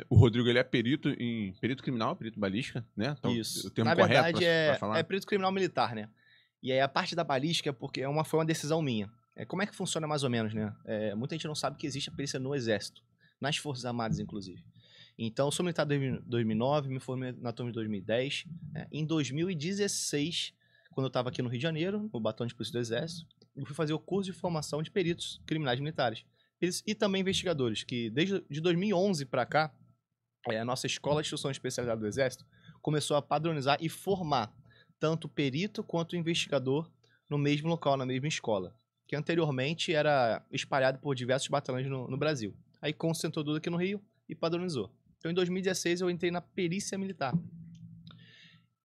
O Rodrigo, ele é perito criminal, perito balística, né? Então, Isso. o termo Na correto verdade, pra falar? é perito criminal militar, né? E aí a parte da balística, porque foi uma decisão minha. Como é que funciona mais ou menos, né? Muita gente não sabe que existe a perícia no Exército, nas Forças Armadas, inclusive. Então, eu sou militar desde 2009, me formei na turma de 2010. Em 2016, quando eu estava aqui no Rio de Janeiro, no Batalhão de Polícia do Exército, eu fui fazer o curso de formação de peritos criminais militares. E também investigadores, que desde de 2011 para cá, a nossa Escola de Instrução Especializada do Exército começou a padronizar e formar tanto perito quanto investigador no mesmo local, na mesma escola, que anteriormente era espalhado por diversos batalhões no Brasil. Aí concentrou tudo aqui no Rio e padronizou. Então, em 2016, eu entrei na perícia militar.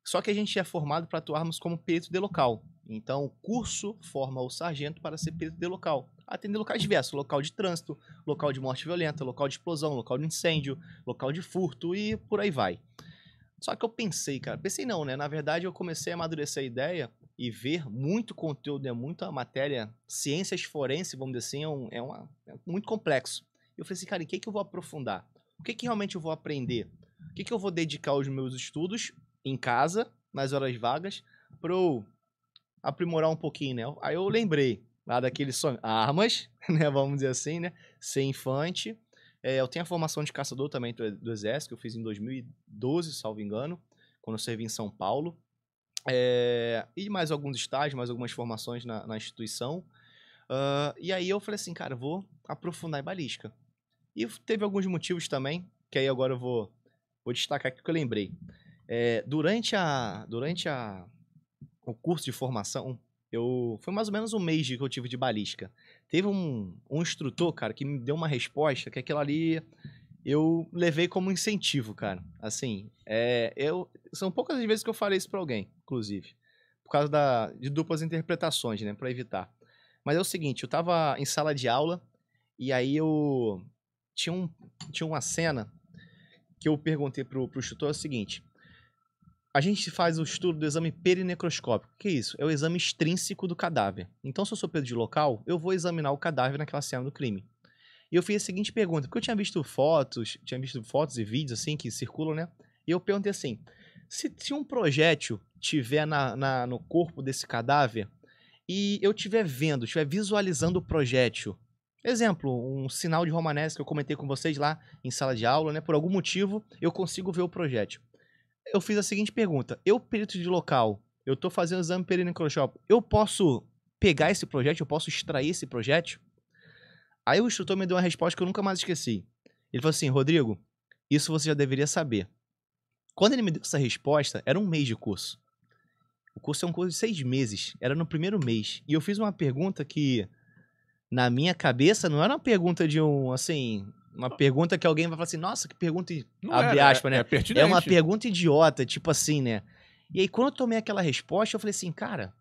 Só que a gente é formado para atuarmos como perito de local. Então, o curso forma o sargento para ser perito de local. Atender locais diversos, local de trânsito, local de morte violenta, local de explosão, local de incêndio, local de furto e por aí vai. Só que eu pensei, cara, pensei não, né? Na verdade, eu comecei a amadurecer a ideia e ver muito conteúdo, muita matéria, ciências forenses, vamos dizer assim, é muito complexo. Eu falei assim, cara, em que eu vou aprofundar? O que realmente eu vou aprender? O que eu vou dedicar aos meus estudos em casa, nas horas vagas, para eu aprimorar um pouquinho, né? Aí eu lembrei lá daquele sonho, armas, né? Vamos dizer assim, né? Ser infante. Eu tenho a formação de caçador também do Exército, que eu fiz em 2012, salvo engano, quando eu servi em São Paulo. E mais alguns estágios, mais algumas formações na instituição. E aí eu falei assim, cara, vou aprofundar em balística. E teve alguns motivos também, que aí agora eu vou destacar aqui que eu lembrei. Durante o curso de formação, foi mais ou menos um mês que eu tive de balística. Teve um instrutor, cara, que me deu uma resposta que aquilo ali eu levei como incentivo, cara. Assim, são poucas as vezes que eu falei isso pra alguém, inclusive. Por causa de duplas interpretações, né? Pra evitar. Mas é o seguinte, eu tava em sala de aula e aí eu tinha uma cena que eu perguntei pro instrutor o seguinte: a gente faz o estudo do exame perinecroscópico. O que é isso? É o exame extrínseco do cadáver. Então, se eu sou perito de local, eu vou examinar o cadáver naquela cena do crime. E eu fiz a seguinte pergunta, porque eu tinha visto fotos e vídeos assim que circulam, né? E eu perguntei assim: se um projétil tiver no corpo desse cadáver e eu estiver visualizando o projétil, exemplo, um sinal de Romanesque que eu comentei com vocês lá em sala de aula, né? Por algum motivo, eu consigo ver o projétil. Eu fiz a seguinte pergunta: eu, perito de local, eu tô fazendo o exame perinecroscópico, eu posso pegar esse projétil, eu posso extrair esse projétil? Aí o instrutor me deu uma resposta que eu nunca mais esqueci. Ele falou assim: Rodrigo, isso você já deveria saber. Quando ele me deu essa resposta, era um mês de curso. O curso é um curso de 6 meses, era no primeiro mês. E eu fiz uma pergunta que, na minha cabeça, não era uma pergunta de uma pergunta que alguém vai falar assim, nossa, que pergunta, Não abre era, aspas, né? pertinente. É uma pergunta idiota, tipo assim, né? E aí, quando eu tomei aquela resposta, eu falei assim, cara,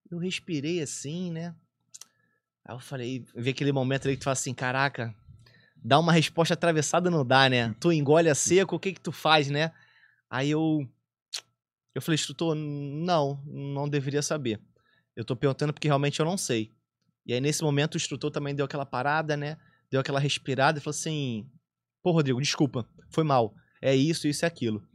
eu respirei assim, né? Aí eu falei, vi aquele momento ali que tu fala assim, caraca, dá uma resposta atravessada não dá, né? Tu engole a seco, o que tu faz, né? Aí eu falei, instrutor, não deveria saber. Eu tô perguntando porque realmente eu não sei. E aí, nesse momento, o instrutor também deu aquela parada, né? Deu aquela respirada e falou assim, pô, Rodrigo, desculpa, foi mal. É isso e aquilo.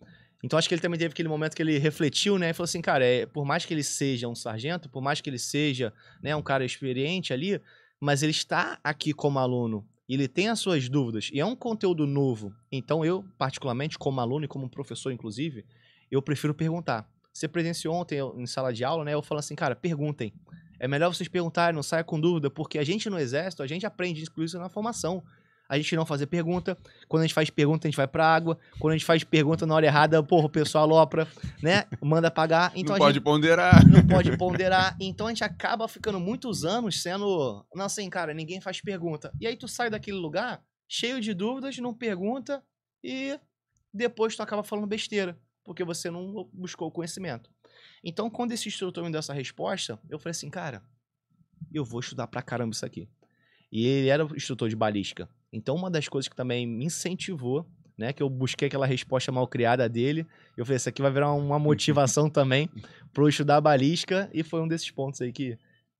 Então, acho que ele também teve aquele momento que ele refletiu, né? E falou assim, cara, por mais que ele seja um sargento, por mais que ele seja, né, um cara experiente ali, mas ele está aqui como aluno. Ele tem as suas dúvidas. E é um conteúdo novo. Então, eu, particularmente, como aluno e como professor, inclusive, eu prefiro perguntar. Você presenciou ontem em sala de aula, né? Eu falo assim, cara, perguntem. É melhor vocês perguntarem, não saia com dúvida, porque a gente no Exército, a gente aprende isso na formação. A gente não fazer pergunta. Quando a gente faz pergunta, a gente vai pra água. Quando a gente faz pergunta na hora errada, porra, o pessoal alopra, né? Manda pagar. Então não pode ponderar. Não pode ponderar. Então a gente acaba ficando muitos anos sendo... Não, assim, cara, ninguém faz pergunta. E aí tu sai daquele lugar cheio de dúvidas, não pergunta e depois tu acaba falando besteira, porque você não buscou o conhecimento. Então, quando esse instrutor me deu essa resposta, eu falei assim, cara, eu vou estudar pra caramba isso aqui. E ele era o instrutor de balística. Então, uma das coisas que também me incentivou, né, que eu busquei aquela resposta mal criada dele, eu falei, isso aqui vai virar uma motivação também para eu estudar balística, e foi um desses pontos aí que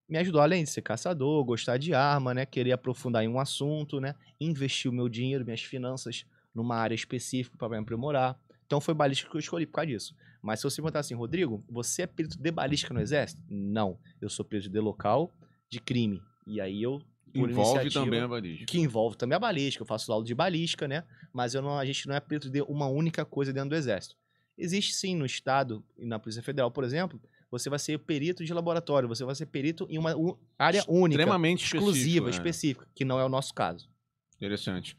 me ajudou, além de ser caçador, gostar de arma, né, querer aprofundar em um assunto, né, investir o meu dinheiro, minhas finanças numa área específica para me aprimorar. Então foi balística que eu escolhi por causa disso. Mas se você perguntar assim, Rodrigo, você é perito de balística no Exército? Não. Eu sou perito de local de crime. E aí eu, por Envolve iniciativa, também a balística. que envolve também a balística. Eu faço aula de balística, né? Mas a gente não é perito de uma única coisa dentro do Exército. Existe sim no Estado e na Polícia Federal, por exemplo, você vai ser perito de laboratório, você vai ser perito em uma área única, Extremamente exclusiva, específico, específica, que não é o nosso caso. Interessante.